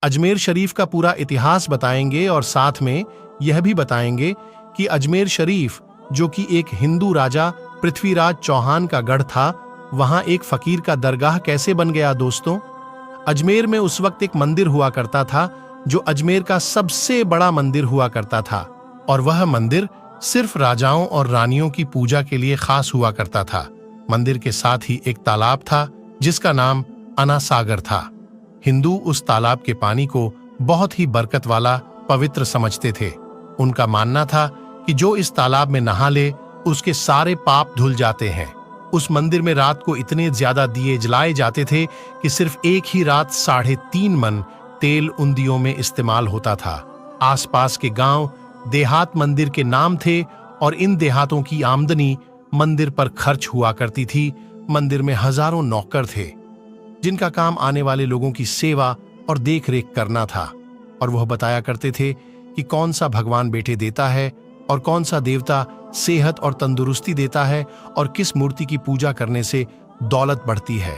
अजमेर शरीफ का पूरा इतिहास बताएंगे और साथ में यह भी बताएंगे कि अजमेर शरीफ, जो कि एक हिंदू राजा पृथ्वीराज चौहान का गढ़ था, वहां एक फकीर का दरगाह कैसे बन गया। दोस्तों, अजमेर में उस वक्त एक मंदिर हुआ करता था जो अजमेर का सबसे बड़ा मंदिर हुआ करता था, और वह मंदिर सिर्फ राजाओं और रानियों की पूजा के लिए खास हुआ करता था। मंदिर के साथ ही एक तालाब था जिसका नाम अना सागर था। हिंदू उस तालाब के पानी को बहुत ही बरकत वाला, पवित्र समझते थे। उनका मानना था कि जो इस तालाब में नहा ले उसके सारे पाप धुल जाते हैं। उस मंदिर में रात को इतने ज्यादा दिए जलाए जाते थे कि सिर्फ एक ही रात 3.5 मन तेल उन दियों में इस्तेमाल होता था। आसपास के गांव देहात मंदिर के नाम थे और इन देहातों की आमदनी मंदिर पर खर्च हुआ करती थी। मंदिर में हजारों नौकर थे जिनका काम आने वाले लोगों की सेवा और देखरेख करना था, और वह बताया करते थे कि कौन सा भगवान बेटे देता है और कौन सा देवता सेहत और तंदुरुस्ती देता है और किस मूर्ति की पूजा करने से दौलत बढ़ती है।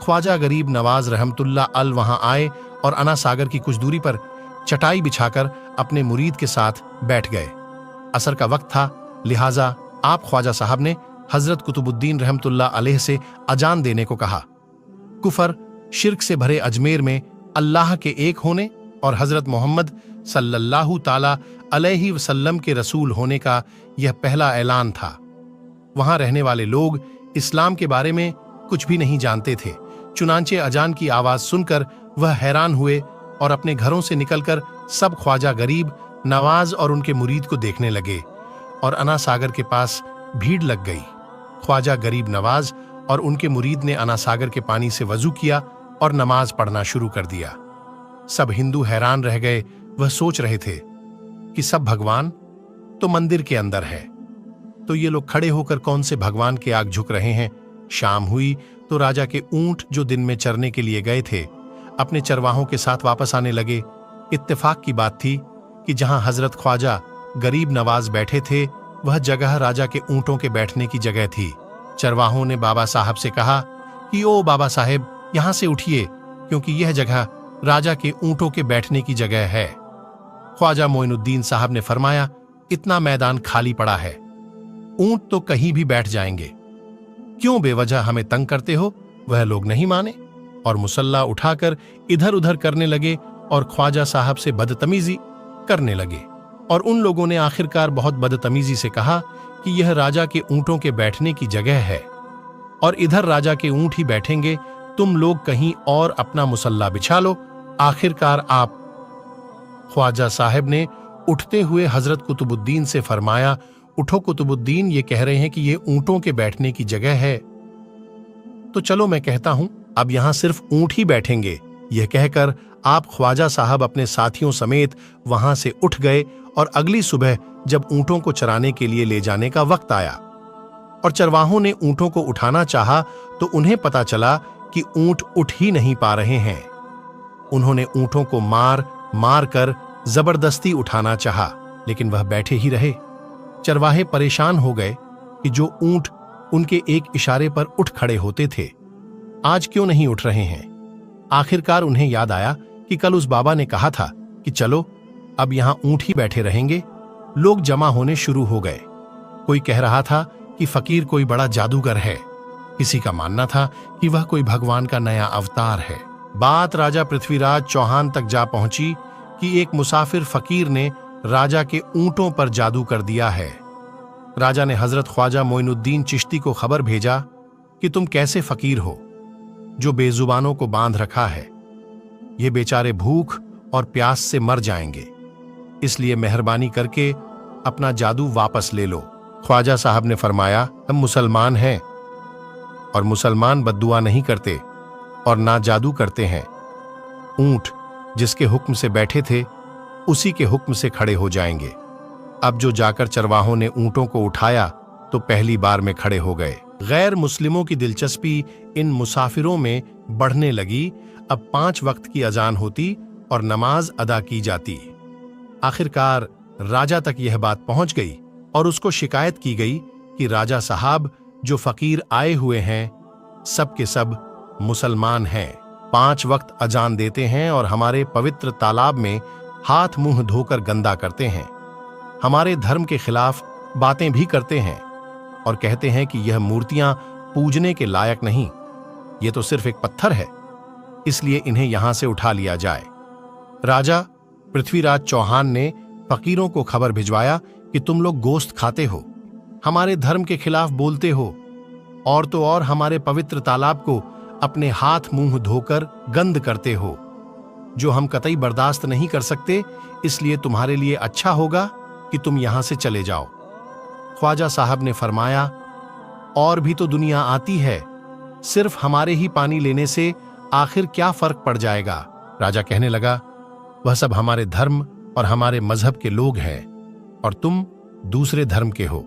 ख्वाजा गरीब नवाज रहमतुल्लाह अल वहां आए और अना सागर की कुछ दूरी पर चटाई बिछाकर अपने मुरीद के साथ बैठ गए। असर का वक्त था, लिहाजा आप ख्वाजा साहब ने हजरत कुतुबुद्दीन रहमतुल्लाह अलैह से अजान देने को कहा। कुफर शिर्क से भरे अजमेर में अल्लाह के एक होने और हजरत मोहम्मद सल्लल्लाहु ताला अलैहि वसल्लम के रसूल होने का यह पहला ऐलान था। वहां रहने वाले लोग इस्लाम के बारे में कुछ भी नहीं जानते थे। चुनांचे अजान की आवाज सुनकर वह हैरान हुए और अपने घरों से निकलकर सब ख्वाजा गरीब नवाज और उनके मुरीद को देखने लगे, और अना सागर के पास भीड़ लग गई। ख्वाजा गरीब नवाज और उनके मुरीद ने अना सागर के पानी से वजू किया और नमाज पढ़ना शुरू कर दिया। सब हिंदू हैरान रह गए। वह सोच रहे थे कि सब भगवान तो मंदिर के अंदर है, तो ये लोग खड़े होकर कौन से भगवान के आग झुक रहे हैं। शाम हुई तो राजा के ऊंट जो दिन में चरने के लिए गए थे अपने चरवाहों के साथ वापस आने लगे। इत्तेफाक की बात थी कि जहां हजरत ख्वाजा गरीब नवाज बैठे थे वह जगह राजा के ऊंटों के बैठने की जगह थी। चरवाहों ने बाबा साहब से कहा कि ओ बाबा साहेब, यहां से उठिए, क्योंकि यह जगह राजा के ऊंटों के बैठने की जगह है। ख्वाजा मोइनुद्दीन साहब ने फरमाया, इतना मैदान खाली पड़ा है, ऊंट तो कहीं भी बैठ जाएंगे, क्यों बेवजह हमें तंग करते हो। वह लोग नहीं माने और मुसल्ला उठाकर इधर उधर करने लगे और ख्वाजा साहब से बदतमीजी करने लगे, और उन लोगों ने आखिरकार बहुत बदतमीजी से कहा कि यह राजा के ऊंटों के बैठने की जगह है और इधर राजा के ऊंट ही बैठेंगे, तुम लोग कहीं और अपना मुसल्ला बिछा लो। आखिरकार आप ख्वाजा साहब ने उठते हुए हजरत कुतुबुद्दीन से फरमाया, उठो कुतुबुद्दीन, ये कह रहे हैं कि ये ऊंटों के बैठने की जगह है, तो चलो मैं कहता हूं अब यहां सिर्फ ऊंट ही बैठेंगे। यह कहकर आप ख्वाजा साहब अपने साथियों समेत वहां से उठ गए, और अगली सुबह जब ऊंटों को चराने के लिए ले जाने का वक्त आया और चरवाहों ने ऊंटों को उठाना चाहा तो उन्हें पता चला कि ऊंट उठ ही नहीं पा रहे हैं। उन्होंने ऊंटों को मार मार कर जबरदस्ती उठाना चाहा, लेकिन वह बैठे ही रहे। चरवाहे परेशान हो गए कि जो ऊंट उनके एक इशारे पर उठ खड़े होते थे आज क्यों नहीं उठ रहे हैं। आखिरकार उन्हें याद आया कि कल उस बाबा ने कहा था कि चलो अब यहां ऊंट ही बैठे रहेंगे। लोग जमा होने शुरू हो गए। कोई कह रहा था कि फकीर कोई बड़ा जादूगर है, किसी का मानना था कि वह कोई भगवान का नया अवतार है। बात राजा पृथ्वीराज चौहान तक जा पहुंची कि एक मुसाफिर फकीर ने राजा के ऊंटों पर जादू कर दिया है। राजा ने हजरत ख्वाजा मोइनुद्दीन चिश्ती को खबर भेजा कि तुम कैसे फकीर हो जो बेजुबानों को बांध रखा है, ये बेचारे भूख और प्यास से मर जाएंगे, इसलिए मेहरबानी करके अपना जादू वापस ले लो। ख्वाजा साहब ने फरमाया, हम मुसलमान हैं और मुसलमान बद्दुआ नहीं करते और ना जादू करते हैं। ऊंट जिसके हुक्म से बैठे थे उसी के हुक्म से खड़े हो जाएंगे। अब जो जाकर चरवाहों ने ऊंटों को उठाया तो पहली बार में खड़े हो गए। गैर मुस्लिमों की दिलचस्पी इन मुसाफिरों में बढ़ने लगी। अब 5 वक्त की अजान होती और नमाज अदा की जाती। आखिरकार राजा तक यह बात पहुंच गई और उसको शिकायत की गई कि राजा साहब जो फकीर आए हुए हैं सब के सब मुसलमान हैं। 5 वक्त अजान देते हैं और हमारे पवित्र तालाब में हाथ मुंह धोकर गंदा करते हैं, हमारे धर्म के खिलाफ बातें भी करते हैं और कहते हैं कि यह मूर्तियां पूजने के लायक नहीं, ये तो सिर्फ एक पत्थर है, इसलिए इन्हें यहां से उठा लिया जाए। राजा पृथ्वीराज चौहान ने फकीरों को खबर भिजवाया कि तुम लोग गोश्त खाते हो, हमारे धर्म के खिलाफ बोलते हो और तो और हमारे पवित्र तालाब को अपने हाथ मुंह धोकर गंद करते हो, जो हम कतई बर्दाश्त नहीं कर सकते, इसलिए तुम्हारे लिए अच्छा होगा कि तुम यहां से चले जाओ। ख्वाजा साहब ने फरमाया, और भी तो दुनिया आती है, सिर्फ हमारे ही पानी लेने से आखिर क्या फर्क पड़ जाएगा। राजा कहने लगा, वह सब हमारे धर्म और हमारे मजहब के लोग हैं और तुम दूसरे धर्म के हो।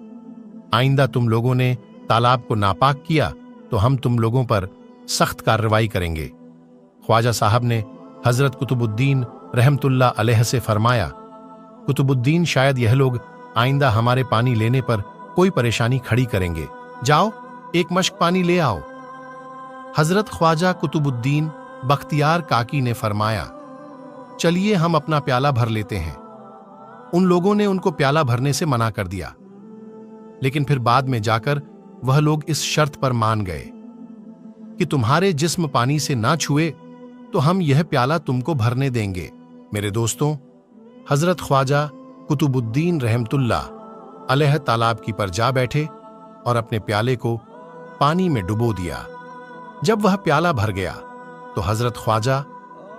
आइंदा तुम लोगों ने तालाब को नापाक किया तो हम तुम लोगों पर सख्त कार्रवाई करेंगे। ख्वाजा साहब ने हजरत कुतुबुद्दीन रहमतुल्लाह अलैह से फरमाया, कुतुबुद्दीन शायद यह लोग आइंदा हमारे पानी लेने पर कोई परेशानी खड़ी करेंगे, जाओ एक मश्क पानी ले आओ। हजरत ख्वाजा कुतुबुद्दीन बख्तियार काकी ने फरमाया, चलिए हम अपना प्याला भर लेते हैं। उन लोगों ने उनको प्याला भरने से मना कर दिया, लेकिन फिर बाद में जाकर वह लोग इस शर्त पर मान गए कि तुम्हारे जिस्म पानी से ना छुए तो हम यह प्याला तुमको भरने देंगे। मेरे दोस्तों, हजरत ख्वाजा कुतुबुद्दीन रहमतुल्लाह अलैह तालाब की पर जा बैठे और अपने प्याले को पानी में डुबो दिया। जब वह प्याला भर गया तो हजरत ख्वाजा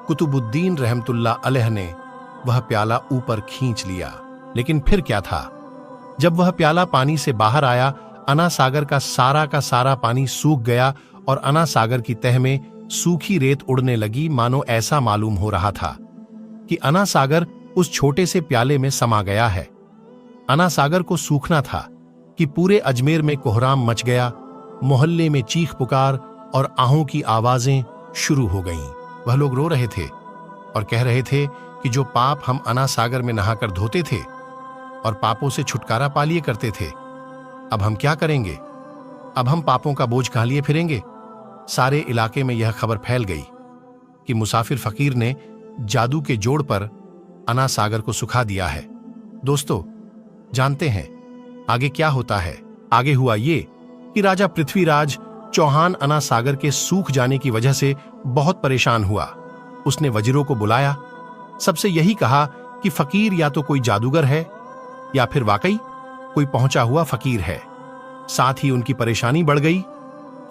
कुतुबुद्दीन रहमतुल्लाह अलैह ने वह प्याला ऊपर खींच लिया। लेकिन फिर क्या था, जब वह प्याला पानी से बाहर आया, अना सागर का सारा पानी सूख गया और अना सागर की तह में सूखी रेत उड़ने लगी, मानो ऐसा मालूम हो रहा था कि अना सागर उस छोटे से प्याले में समा गया है। अना सागर को सूखना था कि पूरे अजमेर में कोहराम मच गया, मोहल्ले में चीख पुकार और आहों की आवाजें शुरू हो गईं। वह लोग रो रहे थे और कह रहे थे कि जो पाप हम अना सागर में नहाकर धोते थे और पापों से छुटकारा पा लिए करते थे, अब हम क्या करेंगे? अब हम पापों का बोझ कहां लिए फिरेंगे? सारे इलाके में यह खबर फैल गई कि मुसाफिर फकीर ने जादू के जोड़ पर अना सागर को सुखा दिया है। दोस्तों, जानते हैं आगे क्या होता है? आगे हुआ ये कि राजा पृथ्वीराज चौहान अना सागर के सूख जाने की वजह से बहुत परेशान हुआ। उसने वजीरों को बुलाया, सबसे यही कहा कि फकीर या तो कोई जादूगर है या फिर वाकई कोई पहुंचा हुआ फकीर है। साथ ही उनकी परेशानी बढ़ गई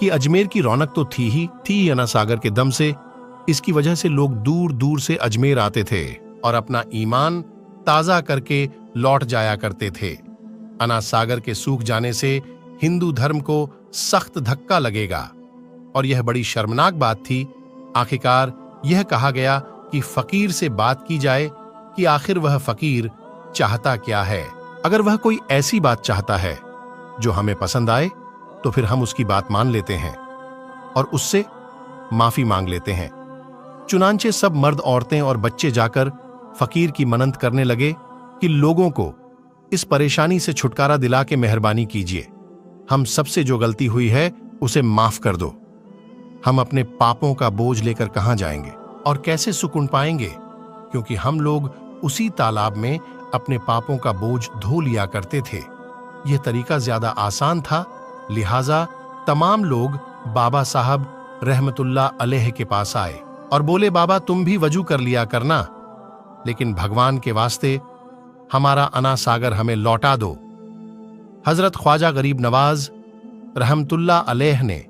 कि अजमेर की रौनक तो थी अना सागर के दम से, इसकी वजह से लोग दूर दूर से अजमेर आते थे और अपना ईमान ताजा करके लौट जाया करते थे। अना सागर के सूख जाने से हिंदू धर्म को सख्त धक्का लगेगा और यह बड़ी शर्मनाक बात थी। आखिरकार यह कहा गया कि फकीर से बात की जाए कि आखिर वह फकीर चाहता क्या है। अगर वह कोई ऐसी बात चाहता है जो हमें पसंद आए तो फिर हम उसकी बात मान लेते हैं और उससे माफी मांग लेते हैं। चुनांचे सब मर्द, औरतें और बच्चे जाकर फकीर की मन्नत करने लगे कि लोगों को इस परेशानी से छुटकारा दिला के मेहरबानी कीजिए, हम सबसे जो गलती हुई है उसे माफ कर दो। हम अपने पापों का बोझ लेकर कहां जाएंगे और कैसे सुकून पाएंगे, क्योंकि हम लोग उसी तालाब में अपने पापों का बोझ धो लिया करते थे। यह तरीका ज्यादा आसान था, लिहाजा तमाम लोग बाबा साहब रहमतुल्लाह अलैह के पास आए और बोले, बाबा तुम भी वजू कर लिया करना, लेकिन भगवान के वास्ते हमारा अना सागर हमें लौटा दो। हजरत ख्वाजा गरीब नवाज रहमतुल्लाह अलैह ने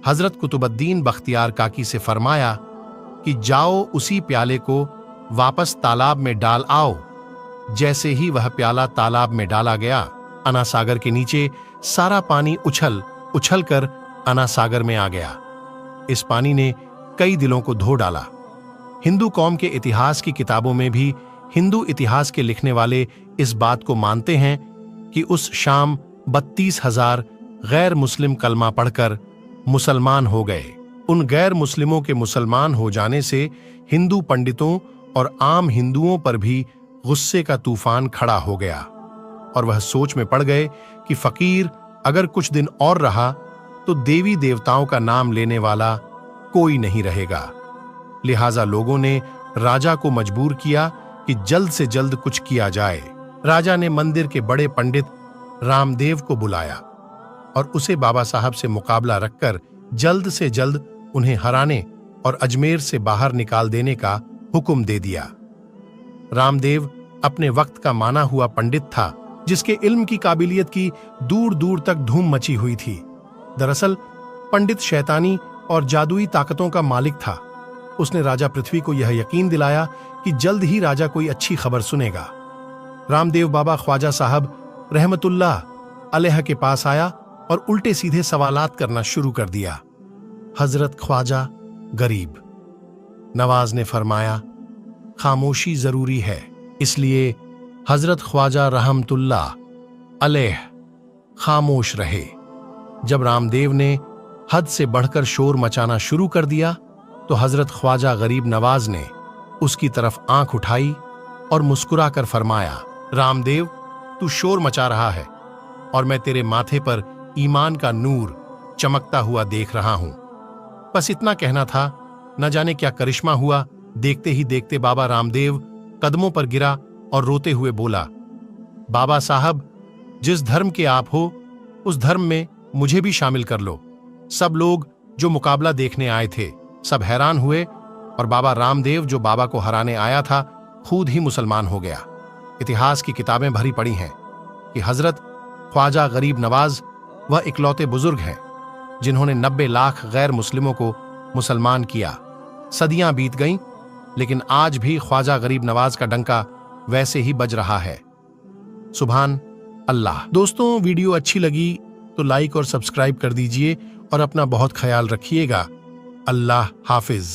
हजरत कुतुबुद्दीन बख्तियार काकी से फरमाया कि जाओ उसी प्याले को वापस तालाब में डाल आओ। जैसे ही वह प्याला तालाब में डाला गया, अना सागर के नीचे सारा पानी उछल उछल कर अना सागर में आ गया। इस पानी ने कई दिलों को धो डाला। हिंदू कौम के इतिहास की किताबों में भी हिंदू इतिहास के लिखने वाले इस बात को मानते हैं कि उस शाम 32,000 गैर मुस्लिम कलमा पढ़कर मुसलमान हो गए। उन गैर मुस्लिमों के मुसलमान हो जाने से हिंदू पंडितों और आम हिंदुओं पर भी गुस्से का तूफान खड़ा हो गया और वह सोच में पड़ गए कि फकीर अगर कुछ दिन और रहा तो देवी देवताओं का नाम लेने वाला कोई नहीं रहेगा। लिहाजा लोगों ने राजा को मजबूर किया कि जल्द से जल्द कुछ किया जाए। राजा ने मंदिर के बड़े पंडित रामदेव को बुलाया और उसे बाबा साहब से मुकाबला रखकर जल्द से जल्द उन्हें हराने और अजमेर से बाहर निकाल देने का हुक्म दे दिया। रामदेव अपने वक्त का माना हुआ पंडित था, जिसके इल्म की काबिलियत की दूर दूर तक धूम मची हुई थी। दरअसल पंडित शैतानी और जादुई ताकतों का मालिक था। उसने राजा पृथ्वी को यह यकीन दिलाया कि जल्द ही राजा कोई अच्छी खबर सुनेगा। रामदेव बाबा ख्वाजा साहब रहमतुल्लाह अलैह के पास आया और उल्टे सीधे सवालात करना शुरू कर दिया। हजरत ख्वाजा गरीब नवाज ने फरमाया, खामोशी जरूरी है, इसलिए हजरत ख्वाजा रहमतुल्लाह अलैह खामोश रहे। जब रामदेव ने हद से बढ़कर शोर मचाना शुरू कर दिया तो हजरत ख्वाजा गरीब नवाज ने उसकी तरफ आंख उठाई और मुस्कुराकर फरमाया, रामदेव, तू शोर मचा रहा है और मैं तेरे माथे पर ईमान का नूर चमकता हुआ देख रहा हूं। बस इतना कहना था, न जाने क्या करिश्मा हुआ। देखते ही देखते बाबा रामदेव कदमों पर गिरा और रोते हुए बोला, बाबा साहब, जिस धर्म के आप हो उस धर्म में मुझे भी शामिल कर लो। सब लोग जो मुकाबला देखने आए थे सब हैरान हुए और बाबा रामदेव, जो बाबा को हराने आया था, खुद ही मुसलमान हो गया। इतिहास की किताबें भरी पड़ी हैं कि हजरत ख्वाजा गरीब नवाज वह इकलौते बुजुर्ग हैं जिन्होंने 90 लाख गैर मुस्लिमों को मुसलमान किया। सदियां बीत गईं, लेकिन आज भी ख्वाजा गरीब नवाज का डंका वैसे ही बज रहा है। सुभान अल्लाह। दोस्तों, वीडियो अच्छी लगी तो लाइक और सब्सक्राइब कर दीजिए और अपना बहुत ख्याल रखिएगा। अल्लाह हाफिज।